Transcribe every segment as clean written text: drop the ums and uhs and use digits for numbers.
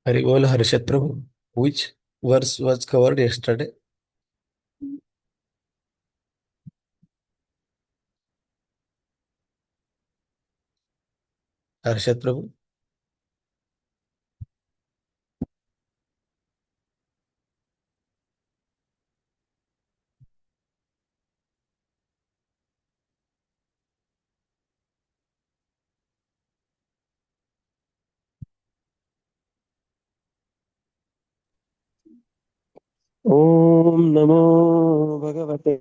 Hari Bol Harshad Prabhu. Which verse was covered yesterday? Harshad Prabhu. ॐ नमो भगवते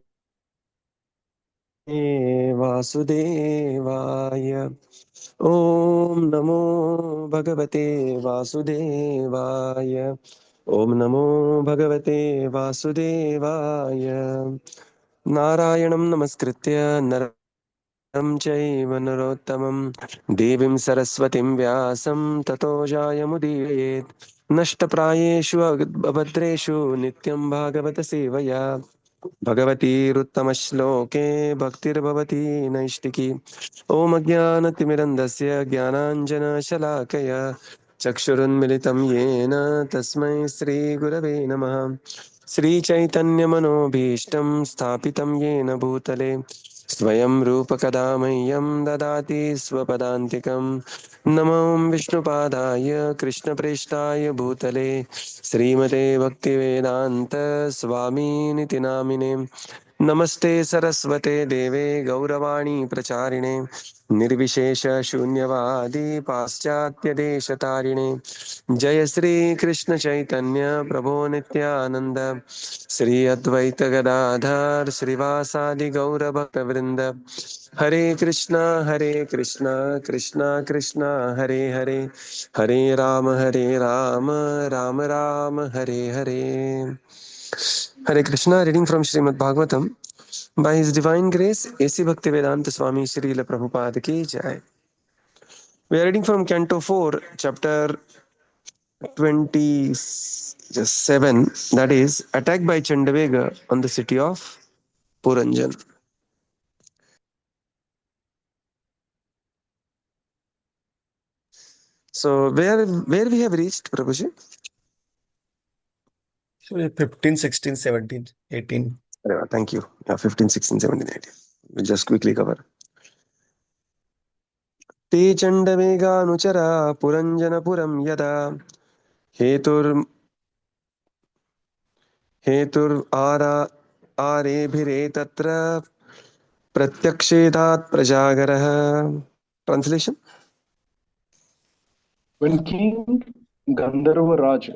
वासुदेवाय। ॐ नमो भगवते वासुदेवाय। ॐ नमो भगवते वासुदेवाय। नारायणं नमस्कृत्य नरं चैव नरोत्तमं देवीं सरस्वतीं व्यासं ततो जायमुदीरयेत्। नष्टप्रायेषु अभद्रेषु नित्यं भागवत सेवया भगवतीरुत्तमश्लोके भक्तिर्भवती नैष्टिकी। ॐ अज्ञानतिमिरन्धस्य ज्ञानाञ्जनशलाकया चक्षुरुन्मिलितं येन तस्मै श्रीगुरवे नमः। श्रीचैतन्यमनोभीष्टं स्थापितं येन भूतले स्वयं रूपकदा मह्यं ददाति स्वपदान्तिकं। नमो विष्णुपादाय कृष्णप्रेष्ठाय भूतले श्रीमते भक्तिवेदान्त स्वामीनिति नामिने। नमस्ते सरस्वते देवे गौरवाणी प्रचारिणे निर्विशेष शून्यवादी पाश्चात्य जय श्री कृष्ण चैतन्य प्रभो नित्यानंद श्री अद्वैत गदाधर श्रीवासादि गौर भक्तवृंद। हरे कृष्णा कृष्णा कृष्णा हरे हरे, हरे Ram Ram Ram Hare Hare. Hare Krishna, reading from Srimad Bhagavatam. By His Divine Grace, A.C. Bhaktivedanta Swami Srila Prabhupada ki jai. We are reading from Canto 4, Chapter 27, that is, attack by Chandavega on the city of Puranjan. So, where we have reached, Prabhuji? So 15, 16, 17, 18. Thank you. Yeah, 15, 16, 17, 18. We'll just quickly cover. ते चण्डवेगानुचरा पुरञ्जनपुरं यदा हेतुर् हेतुर्आरा आरेभिरेतत्र प्रत्यक्षेतात् प्रजागरः. Translation. When King Gandharva Raj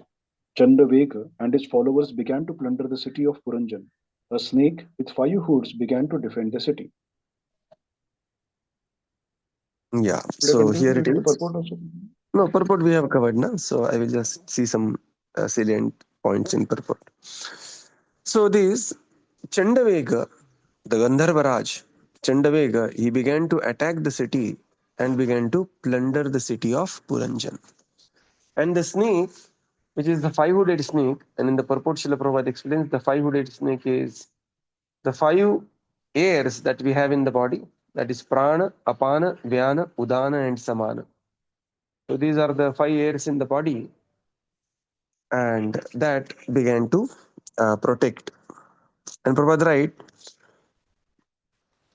Chandavega and his followers began to plunder the city of Puranjan, a snake with 5 hoods began to defend the city. Yeah, Should I so here continue it reading the is. purport also? No, purport we have covered now, so I will just see some salient points in purport. So this Chandavega, the Gandharvaraj, Chandavega, he began to attack the city and began to plunder the city of Puranjan. And the snake, which is the five-hooded snake, and in the purport Srila Prabhupada explains, the five-hooded snake is the five airs that we have in the body, that is prana, apana, vyana, udana, and samana. So these are the five airs in the body, and that began to protect. And Prabhupada write,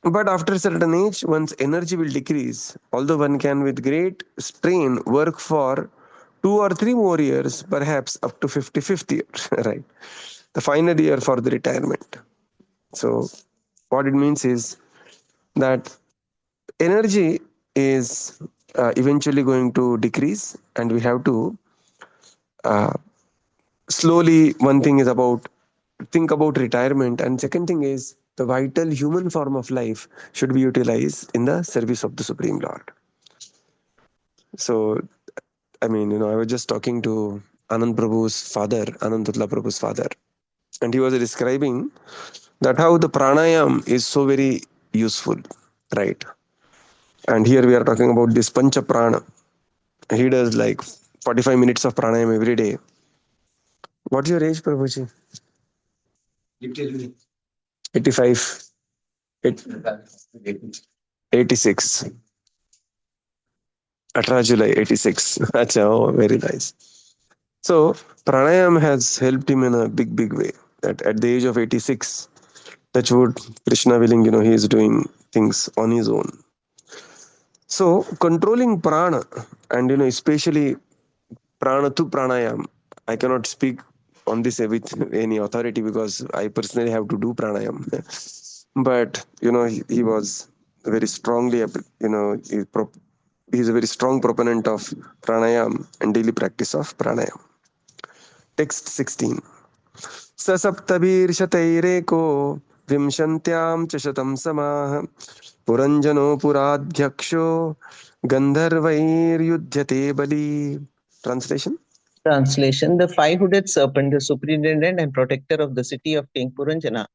but after a certain age, one's energy will decrease, although one can with great strain work for 2 or 3 more years, perhaps up to 55th year, right? The final year for the retirement. So what it means is that energy is eventually going to decrease, and we have to uh, slowly. One thing is about think about retirement, and second thing is the vital human form of life should be utilized in the service of the Supreme Lord. So I mean, I was just talking to Anand Prabhu's father, Anandullah Prabhu's father, and he was describing that how the pranayam is so very useful, right? And here we are talking about this pancha prana. He does like 45 minutes of pranayam every day. What's your age, Prabhuji? 85. 86. 18 July 86. Acha, oh, very nice. So pranayam has helped him in a big way. That at the age of 86, touchwood, Krishna willing, he is doing things on his own. So controlling prana, and especially prana to pranayam, I cannot speak on this with any authority because I personally have to do pranayam. But he was very strongly, he's a very strong proponent of pranayam and daily practice of pranayam. Text 16. ससप्तभिर्शतैरेको विंशन्त्यां च शतं समाः पुरञ्जनो पुराध्यक्षो गन्धर्वैर्युध्यते बली. Translation. Translation: The five-hooded serpent, the superintendent and protector of the city of King Puranjana,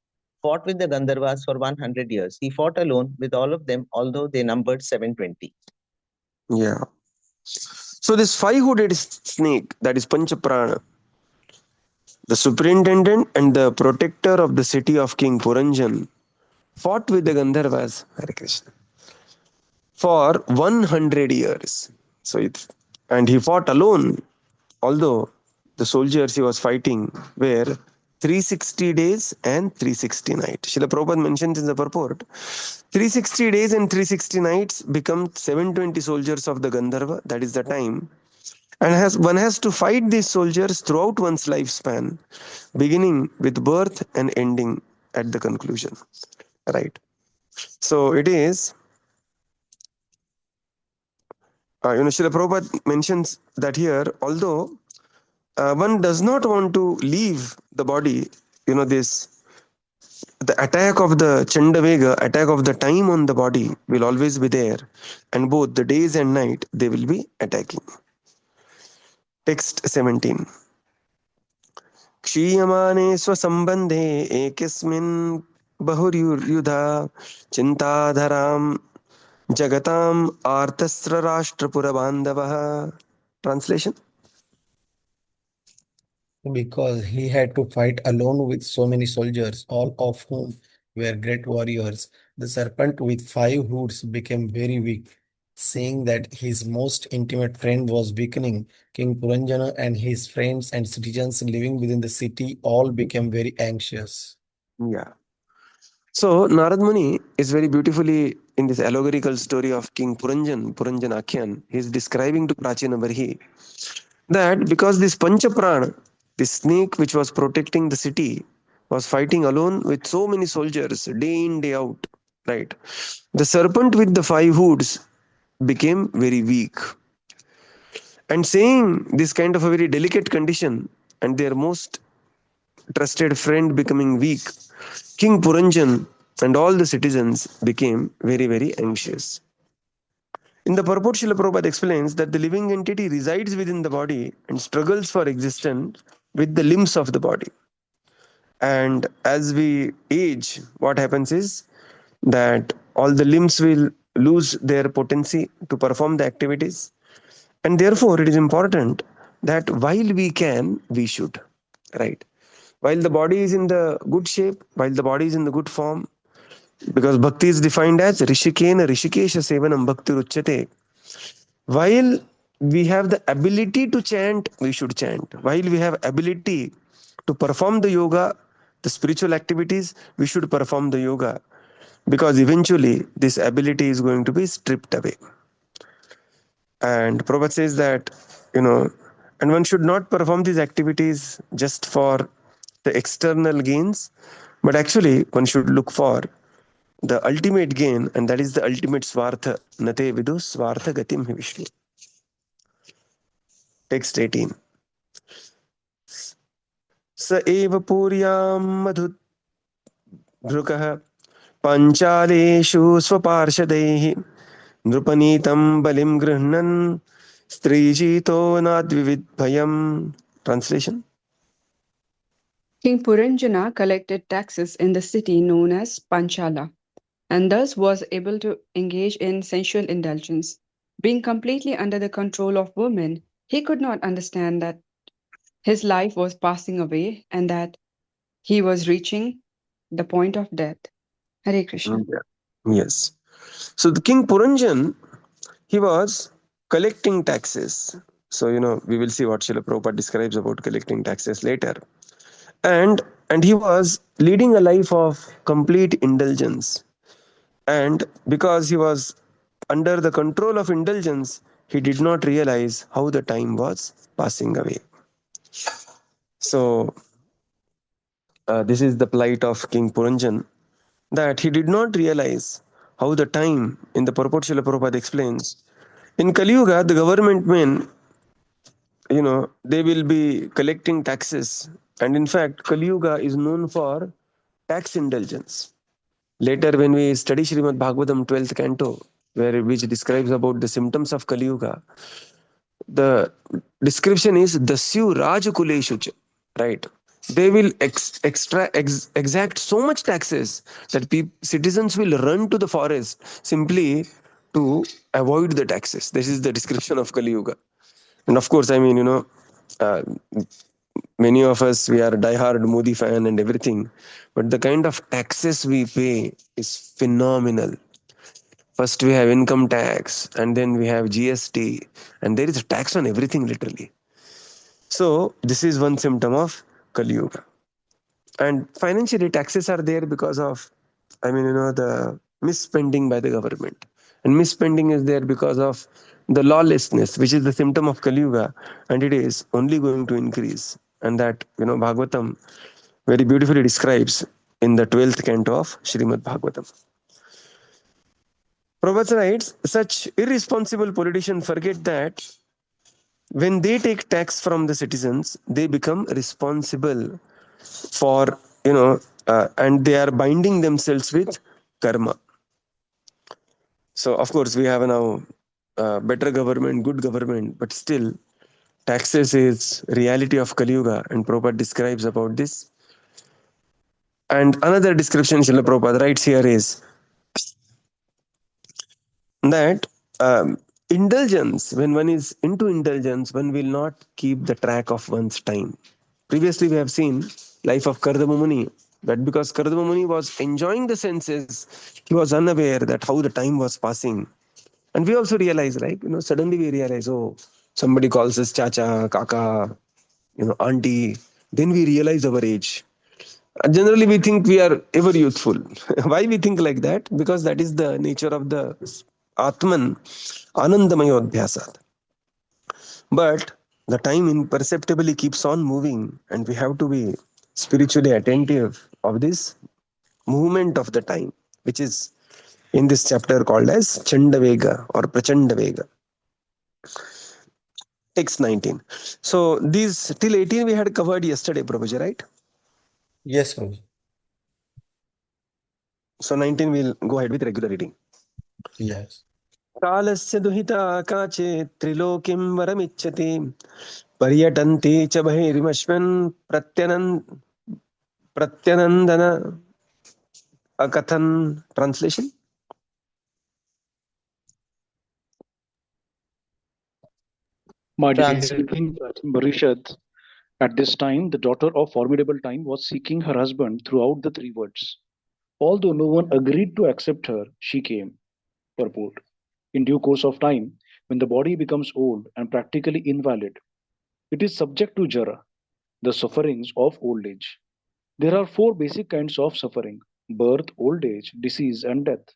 fought with the Gandharvas for 100 years. He fought alone with all of them, although they numbered 720. Yeah. So this five-hooded snake, that is Panchaprana, the superintendent and the protector of the city of King Puranjan, fought with the Gandharvas, Hare Krishna, for 100 years. And he fought alone, although the soldiers he was fighting were 360 days and 360 nights. Srila Prabhupada mentions in the purport, 360 days and 360 nights become 720 soldiers of the Gandharva, that is the time. And one has to fight these soldiers throughout one's lifespan, beginning with birth and ending at the conclusion. Right. So it is, Srila Prabhupada mentions that here, although one does not want to leave the body, the attack of the Chandavega, attack of the time on the body will always be there, and both the days and night they will be attacking. Text 17. क्षीयमाने स्वसम्बन्धे एकस्मिन् बहुर्युधा चिन्ताधरां जगताम् आर्तस्रराष्ट्रपुरबान्धवः. Translation. Because he had to fight alone with so many soldiers, all of whom were great warriors, the serpent with five hoods became very weak. Seeing that his most intimate friend was weakening, King Puranjana and his friends and citizens living within the city all became very anxious. Yeah. So Narad Muni is very beautifully in this allegorical story of King Puranjan Akhyan. He is describing to Prachina Barhi that because this Panchaprana, this snake which was protecting the city, was fighting alone with so many soldiers day in, day out, right? The serpent with the five hoods became very weak. And seeing this kind of a very delicate condition and their most trusted friend becoming weak, King Puranjan and all the citizens became very anxious. In the purport, Srila Prabhupada explains that the living entity resides within the body and struggles for existence with the limbs of the body. And as we age, what happens is that all the limbs will lose their potency to perform the activities. And therefore, it is important that while we can, we should. Right? While the body is in the good shape, while the body is in the good form, because bhakti is defined as rishikena rishikesha sevanam bhakti ruchyate. While we have the ability to chant, we should chant. While we have ability to perform the yoga, the spiritual activities, we should perform the yoga, because eventually this ability is going to be stripped away. And Prabhupada says that, and one should not perform these activities just for the external gains, but actually one should look for the ultimate gain, and that is the ultimate swartha. Nate vidu swartha gatim hi Vishnu. Text 18. स एव पूर्यां मधुभृकः पाञ्चालेषु स्वपार्षदैः नृपनीतं बलिं गृह्णन् स्त्रीजितो नाद्विविद् भयम्. Translation. King Puranjana collected taxes in the city known as Panchala, and thus was able to engage in sensual indulgence. Being completely under the control of women, he could not understand that his life was passing away and that he was reaching the point of death. Hare Krishna. Yes. So the King Puranjan, he was collecting taxes. So, we will see what Srila Prabhupada describes about collecting taxes later. And he was leading a life of complete indulgence. And because he was under the control of indulgence, he did not realize how the time was passing away. So, this is the plight of King Puranjan, that he did not realize how the time, in the purport Srila Prabhupada explains, in Kali Yuga, the government men, they will be collecting taxes. And in fact, Kali Yuga is known for tax indulgence. Later, when we study Srimad Bhagavatam 12th canto, which describes about the symptoms of Kali Yuga, the description is Dasyu Rajakuleshu, right? They will exact so much taxes that citizens will run to the forest simply to avoid the taxes. This is the description of Kali Yuga. And of course, uh, many of us, we are diehard Modi fan and everything, but the kind of taxes we pay is phenomenal. First, we have income tax, and then we have GST, and there is a tax on everything, literally. So, this is one symptom of Kali Yuga. And financially, taxes are there because of, the misspending by the government. And misspending is there because of the lawlessness, which is the symptom of Kali Yuga, and it is only going to increase. And that, Bhagavatam very beautifully describes in the 12th canto of Srimad Bhagavatam. Prabhupada writes, such irresponsible politicians forget that when they take tax from the citizens, they become responsible for, and they are binding themselves with karma. So, of course, we have now better government, good government, but still, taxes is reality of Kali Yuga, and Prabhupada describes about this. And another description Srila Prabhupada writes here is that indulgence, when one is into indulgence, one will not keep the track of one's time. Previously, we have seen life of Kardama Muni, that because Kardama Muni was enjoying the senses, he was unaware that how the time was passing. And we also realize, right? Suddenly we realize, oh, somebody calls us chacha, kaka, auntie. Then we realize our age. Generally, we think we are ever youthful. Why we think like that? Because that is the nature of the Atman, Anandamayo Adhyasat. But the time imperceptibly keeps on moving, and we have to be spiritually attentive of this movement of the time, which is in this chapter called as Chandavega or Prachandavega. Text 19. So these till 18 we had covered yesterday, Prabhuji, right? Yes, Prabhu. So 19 we'll go ahead with regular reading. Yes. कालस्य दुहिता काचे त्रिलोकिं वरमिच्छति पर्यटन्ति च बहिर्मश्वन् प्रत्यनन्दन akathan. Translation? My dear Translate. King Barishad, at this time, the daughter of Formidable Time was seeking her husband throughout the three worlds. Although no one agreed to accept her, she came. Purport. In due course of time, when the body becomes old and practically invalid, it is subject to jara, the sufferings of old age. There are four basic kinds of suffering: birth, old age, disease, and death.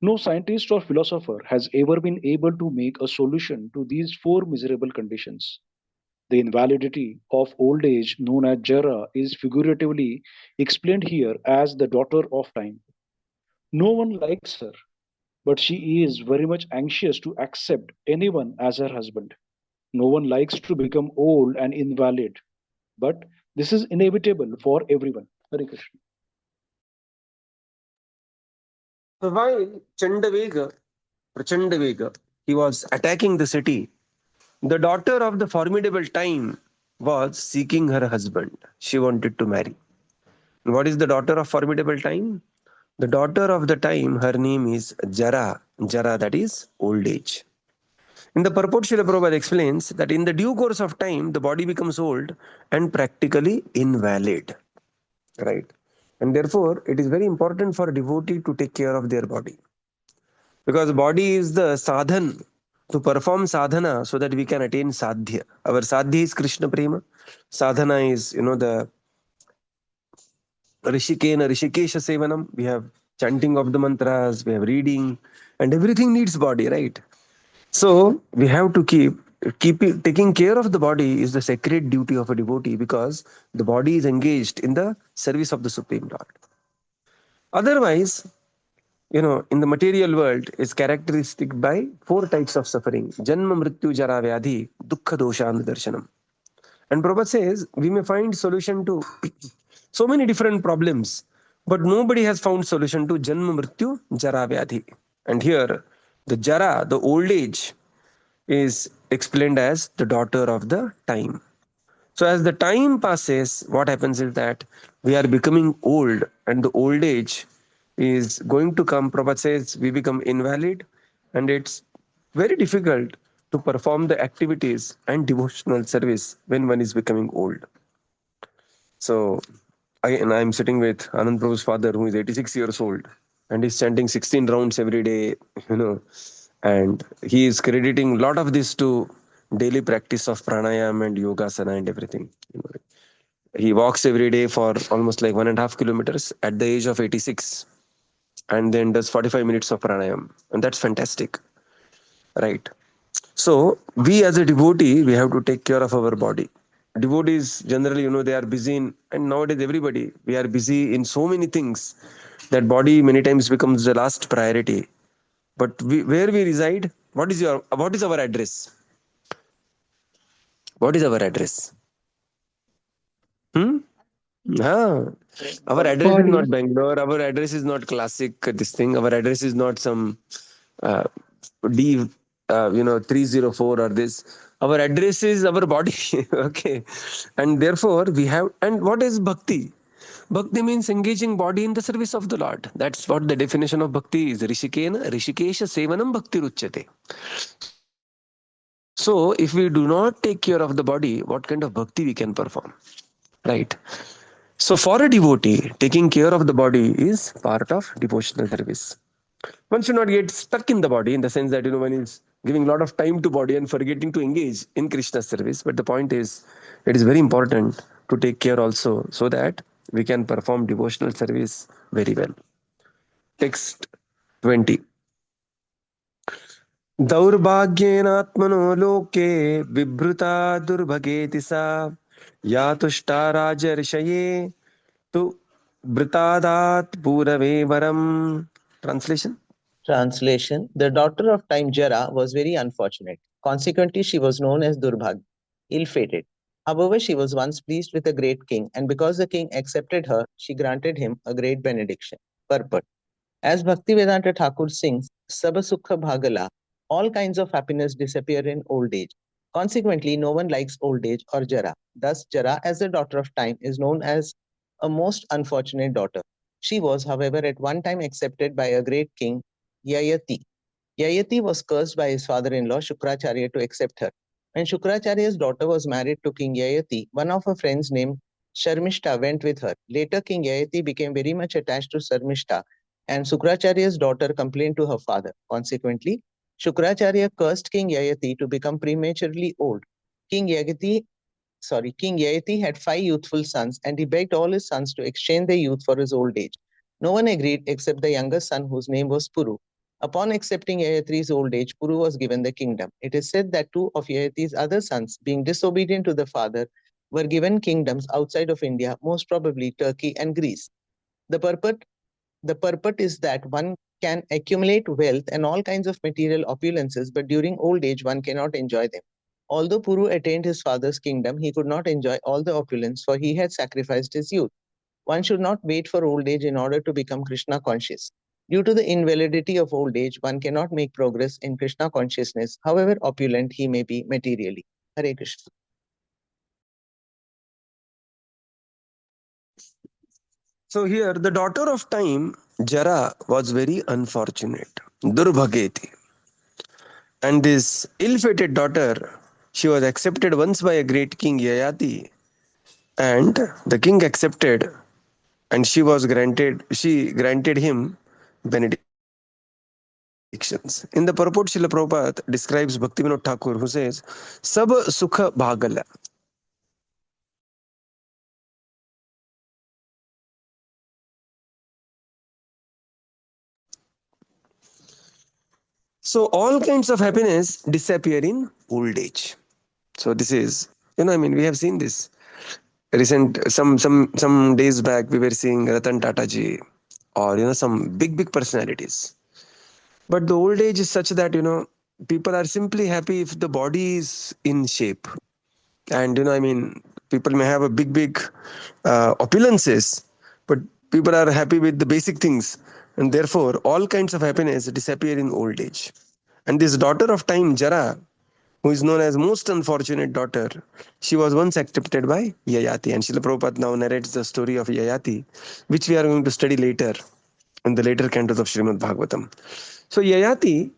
No scientist or philosopher has ever been able to make a solution to these four miserable conditions. The invalidity of old age, known as Jara, is figuratively explained here as the daughter of time. No one likes her, but she is very much anxious to accept anyone as her husband. No one likes to become old and invalid, but this is inevitable for everyone. Hare Krishna. While Prachandavega, he was attacking the city, the daughter of the formidable time was seeking her husband. She wanted to marry. And what is the daughter of formidable time? The daughter of the time, her name is Jara. Jara, that is old age. In the purport, Srila Prabhupada explains that in the due course of time, the body becomes old and practically invalid. Right? And therefore, it is very important for a devotee to take care of their body. Because body is the sadhan to perform sadhana so that we can attain sadhya. Our sadhya is Krishna prema. Sadhana is, the Rishikesha Sevanam. We have chanting of the mantras, we have reading, and everything needs body, right? So we have to keep it, taking care of the body is the sacred duty of a devotee, because the body is engaged in the service of the Supreme Lord. Otherwise, in the material world is characteristic by four types of suffering: Janma, Mrityu, Jara, Vyadhi, Dukkha, Dosha, and Darshanam. And Prabhupada says we may find solution to so many different problems, but nobody has found solution to Janma, Mrityu, Jara, Vyadhi. And here, the Jara, the old age, is explained as the daughter of the time. So as the time passes, what happens is that we are becoming old, and the old age is going to come. Prabhupada says we become invalid, and it's very difficult to perform the activities and devotional service when one is becoming old. So I'm sitting with Anand Prabhu's father, who is 86 years old, and he's chanting 16 rounds every day, and he is crediting a lot of this to daily practice of pranayam and yogasana and everything. He walks every day for almost like 1.5 kilometers at the age of 86, and then does 45 minutes of pranayam, and that's fantastic, right? So we as a devotee, we have to take care of our body. Devotees generally, they are busy and nowadays everybody, we are busy in so many things that body many times becomes the last priority. But where we reside, what is our address? What is our address? Hmm? Ah, our address is Body. not Bangalore. Our address is not classic. This thing. Our address is not some uh, D, 304 or this. Our address is our body. Okay, and therefore we have. And what is bhakti? Bhakti means engaging body in the service of the Lord. That's what the definition of bhakti is. Rishikesha sevanam bhakti ruchyate. So if we do not take care of the body, what kind of bhakti we can perform? Right. So for a devotee, taking care of the body is part of devotional service. One should not get stuck in the body, in the sense that one is giving a lot of time to body and forgetting to engage in Krishna's service. But the point is, it is very important to take care also, so that we can perform devotional service very well. Text 20. दौर्भाग्येनात्मनो लोके विभृता दुर्भगेति सा या तुष्टा राजर्षये tu Britadat Purave Varam. Translation. Translation: The daughter of time Jara was very unfortunate. Consequently, she was known as Durbhag, ill-fated. However, she was once pleased with a great king, and because the king accepted her, she granted him a great benediction. Purport: As Bhaktivedanta Thakur sings, Saba Sukha Bhagala, all kinds of happiness disappear in old age. Consequently, no one likes old age or Jara. Thus, Jara, as the daughter of time, is known as a most unfortunate daughter. She was, however, at one time accepted by a great king, Yayati. Yayati was cursed by his father-in-law, Shukracharya, to accept her. When Shukracharya's daughter was married to King Yayati, one of her friends named Sharmishta went with her. Later, King Yayati became very much attached to Sharmishta, and Shukracharya's daughter complained to her father. Consequently, Shukracharya cursed King Yayati to become prematurely old. King Yayati had 5 youthful sons, and he begged all his sons to exchange their youth for his old age. No one agreed except the younger son, whose name was Puru. Upon accepting Yayati's old age, Puru was given the kingdom. It is said that 2 of Yayati's other sons, being disobedient to the father, were given kingdoms outside of India, most probably Turkey and Greece. The purport is that one can accumulate wealth and all kinds of material opulences, but during old age one cannot enjoy them. Although Puru attained his father's kingdom, he could not enjoy all the opulence, for he had sacrificed his youth. One should not wait for old age in order to become Krishna conscious. Due to the invalidity of old age, one cannot make progress in Krishna consciousness, however opulent he may be materially. Hare Krishna. So here, the daughter of time, Jara, was very unfortunate. Durbhageti. And this ill-fated daughter, she was accepted once by a great king, Yayati. And the king accepted, and she granted him benediction. 21. contradictions. In the purport, Srila Prabhupada describes Bhaktivinoda Thakur, who says, Sab sukha bhagala. So all kinds of happiness disappear in old age. So this is, we have seen this recent some days back. We were seeing Ratan Tata ji, or some big personalities. But the old age is such that people are simply happy if the body is in shape. And people may have a big opulences, but people are happy with the basic things, and therefore all kinds of happiness disappear in old age. And this daughter of time, Jara, who is known as most unfortunate daughter, she was once accepted by Yayati. And Srila Prabhupada now narrates the story of Yayati, which we are going to study later in the later cantos of Srimad Bhagavatam. So Yayati,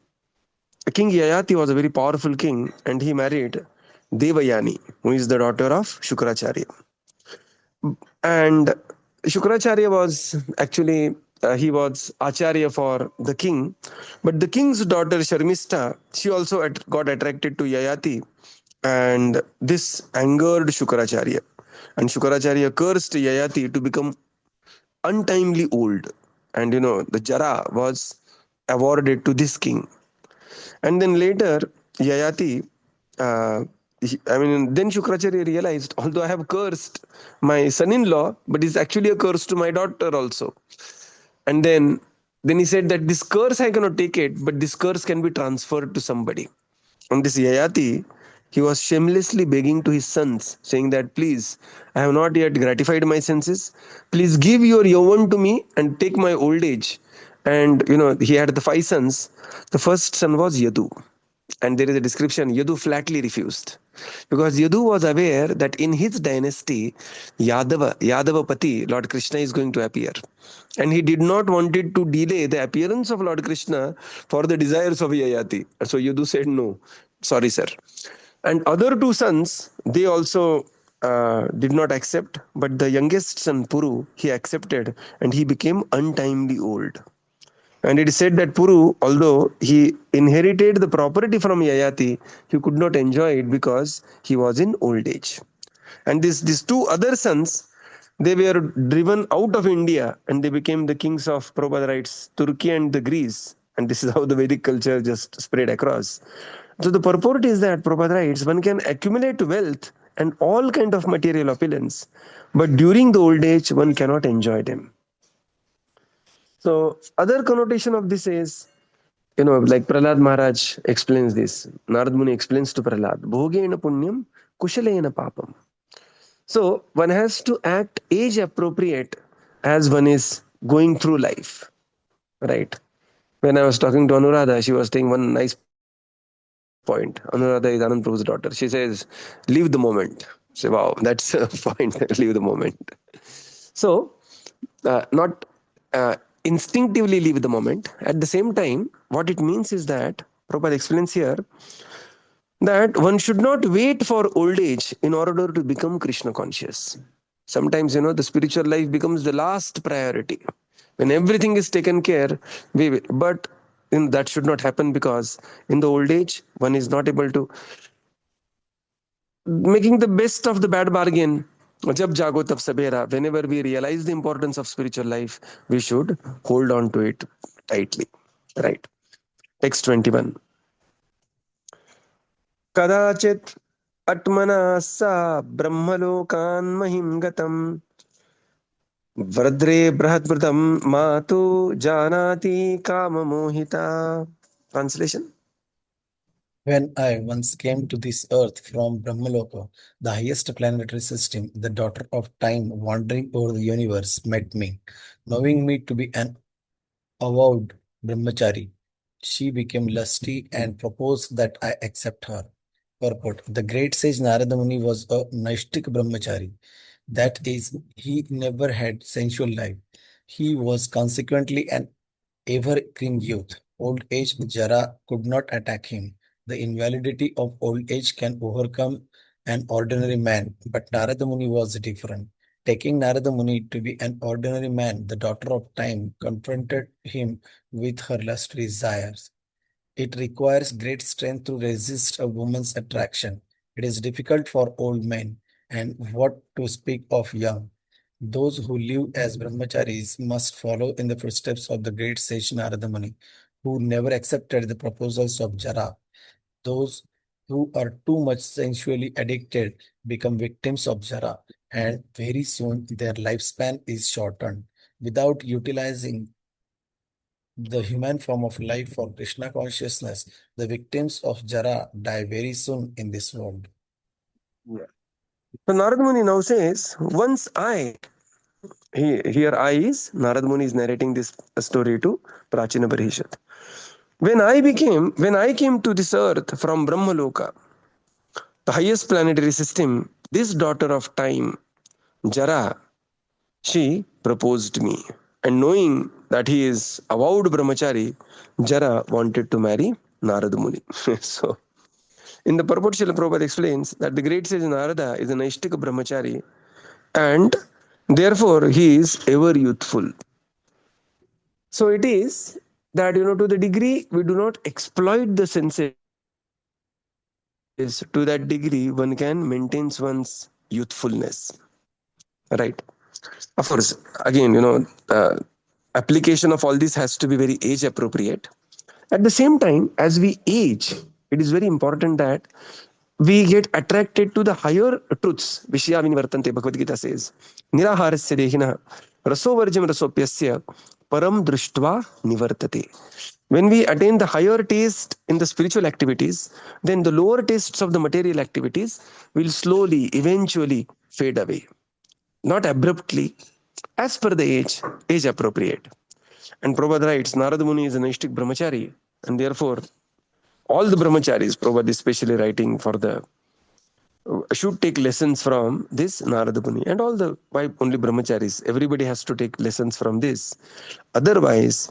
King Yayati was a very powerful king, and he married Devayani, who is the daughter of Shukracharya. And Shukracharya was actually he was acharya for the king, but the king's daughter Sharmista, she also got attracted to Yayati, and this angered Shukracharya, and Shukracharya cursed Yayati to become untimely old, and the Jara was awarded to this king. And then later Yayati, then Shukracharya realized, although I have cursed my son-in-law, but it's actually a curse to my daughter also. And then he said that this curse I cannot take it, but this curse can be transferred to somebody. And this Yayati, he was shamelessly begging to his sons, saying that, please, I have not yet gratified my senses. Please give your Yavan to me and take my old age. And he had the 5 sons. The first son was Yadu. And there is a description, Yadu flatly refused. Because Yadu was aware that in his dynasty, Yadavapati, Lord Krishna is going to appear. And he did not wanted to delay the appearance of Lord Krishna for the desires of Yayati. So Yadu said, no, sorry, sir. And other 2 sons, they also did not accept. But the youngest son, Puru, he accepted, and he became untimely old. And it is said that Puru, although he inherited the property from Yayati, he could not enjoy it because he was in old age. And these 2 other sons, they were driven out of India, and they became the kings of, Prabhupada writes, Turkey and the Greece. And this is how the Vedic culture just spread across. So the purport is that, Prabhupada writes, one can accumulate wealth and all kind of material opulence, but during the old age, one cannot enjoy them. So other connotation of this is, like Prahlad Maharaj explains this. Narad Muni explains to Prahlad, Bhogena punyam, kushalena papam. So one has to act age appropriate as one is going through life, right? When I was talking to Anuradha, she was saying one nice point. Anuradha is Anand Prabhu's daughter. She says, "Live the moment." Say, wow, that's a point. Live the moment. So, not instinctively live the moment. At the same time, what it means is that Prabhupada explains here that one should not wait for old age in order to become Krishna conscious. Sometimes, the spiritual life becomes the last priority. When everything is taken care, we will. But that should not happen, because in the old age, one is not able to making the best of the bad bargain. Jab jago tab sabera. Whenever we realize the importance of spiritual life, we should hold on to it tightly. Right. Text 21. Kadachit atmana sa brahmalokan mahim gatam vradre brahadvratam matu janati kama mohita. Translation. When I once came to this earth from Brahmaloka, the highest planetary system, the daughter of time wandering over the universe met me. Knowing me to be an avowed brahmachari, she became lusty and proposed that I accept her. Purport: the great sage Narada Muni was a Naishtik brahmachari. That is, he never had sensual life. He was consequently an evergreen youth. Old age Jara could not attack him. The invalidity of old age can overcome an ordinary man, but Narada Muni was different. Taking Narada Muni to be an ordinary man, the daughter of time confronted him with her lust desires. It requires great strength to resist a woman's attraction. It is difficult for old men, and what to speak of young. Those who live as brahmacharis must follow in the footsteps of the great sage Narada Muni, who never accepted the proposals of Jara. Those who are too much sensually addicted become victims of Jara, and very soon their lifespan is shortened. Without utilizing the human form of life for Krishna consciousness, the victims of Jara die very soon in this world. Yeah. So Narada Muni now says, once here I is, Narada Muni is narrating this story to Prachina Parishad. When I came to this earth from Brahmaloka, the highest planetary system, this daughter of time, Jara, she proposed me. And knowing that he is avowed brahmachari, Jara wanted to marry Narada Muni. So, in the purport, Srila Prabhupada explains that the great sage Narada is an Aishtika brahmachari and therefore he is ever youthful. So, it is that, to the degree we do not exploit the senses, to that degree one can maintain one's youthfulness. Right. Of course, again, application of all this has to be very age appropriate. At the same time, as we age, it is very important that we get attracted to the higher truths. Vishya Vinivartante, Bhagavad Gita says, Niraharasya dehina rasovarjam rasopyasya param drishtva nivartate. When we attain the higher taste in the spiritual activities, then the lower tastes of the material activities will slowly, eventually fade away. Not abruptly, as per the age appropriate. And Prabhupada writes, Narada Muni is an Aishtik brahmachari, and therefore all the brahmacharis, Prabhupada is especially writing for should take lessons from this Narada Muni. And why only brahmacharis? Everybody has to take lessons from this. Otherwise,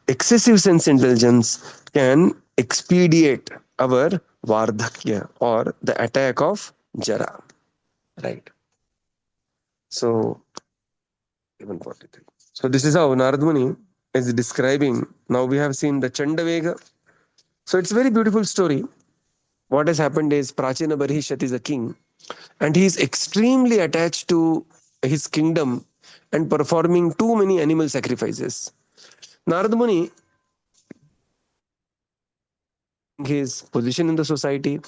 excessive sense indulgence can expedite our vardhakya or the attack of Jara. Right. So, 143. So this is how Narada Muni is describing. Now we have seen the Chandavega. So it's a very beautiful story. What has happened is Prachina Barhishat is a king and he is extremely attached to his kingdom and performing too many animal sacrifices. Narada Muni, his position in the society,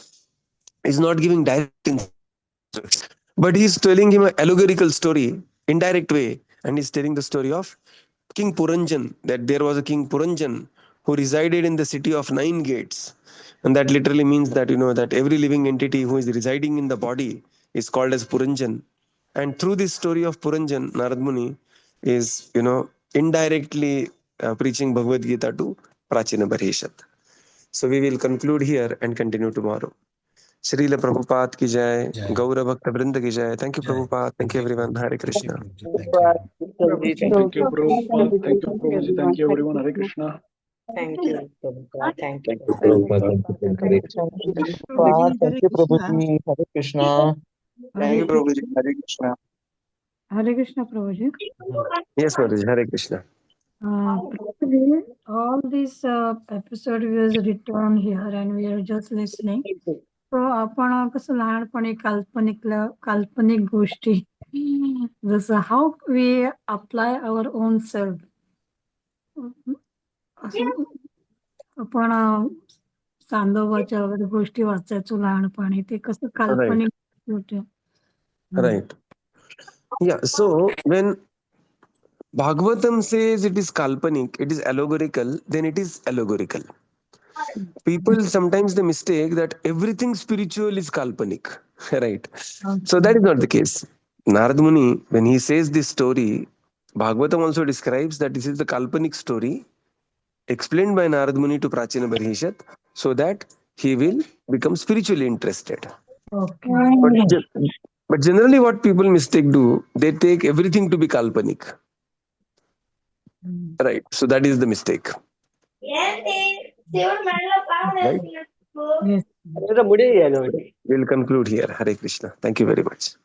is not giving direct instructions, but he's telling him an allegorical story, indirect way, and he's telling the story of King Puranjan, that there was a King Puranjan who resided in the city of 9 gates. And that literally means that, that every living entity who is residing in the body is called as Puranjan. And through this story of Puranjan, Narad Muni is, indirectly preaching Bhagavad Gita to Prachina Barhishat. So we will conclude here and continue tomorrow. Srila Prabhupada ki jai, Jai. Gaura Bhakta Vrinda ki jai. Thank you, Jai. Prabhupada. Thank you, everyone. Hare Krishna. Thank you. Thank you, Prabhupada. Thank you, Prabhuji. Thank you, everyone. Hare Krishna. Thank you, Prabhupada. Thank you. Thank you, Prabhupada. Thank you, Prabhupada. Thank you, Prabhuji. Hare Krishna. Thank you, Prabhuji. Hare Krishna. Hare Krishna, Prabhuji. Yes, Prabhuji. Hare Krishna. Prabhuji, all this episode was written here and we are just listening. So आपण कसं लहानपणी काल्पनिक गोष्टी जसं how we apply our own self असं आपण चांदोबाच्या वगैरे गोष्टी वाचायचो लहानपणी ते कसं काल्पनिक होते. Right. Yeah. So when Bhagavatam says it is kalpanik, it is allegorical, then it is allegorical. People sometimes they mistake that everything spiritual is kalpanik. Right. So that is not the case. Narada Muni, when he says this story, Bhagavatam also describes that this is the kalpanik story explained by Narada Muni to Prachina Barhishat so that he will become spiritually interested. But generally what people mistake do, they take everything to be kalpanik. Right. So that is the mistake. Right? Yes. We'll conclude here. Hare Krishna. Thank you very much.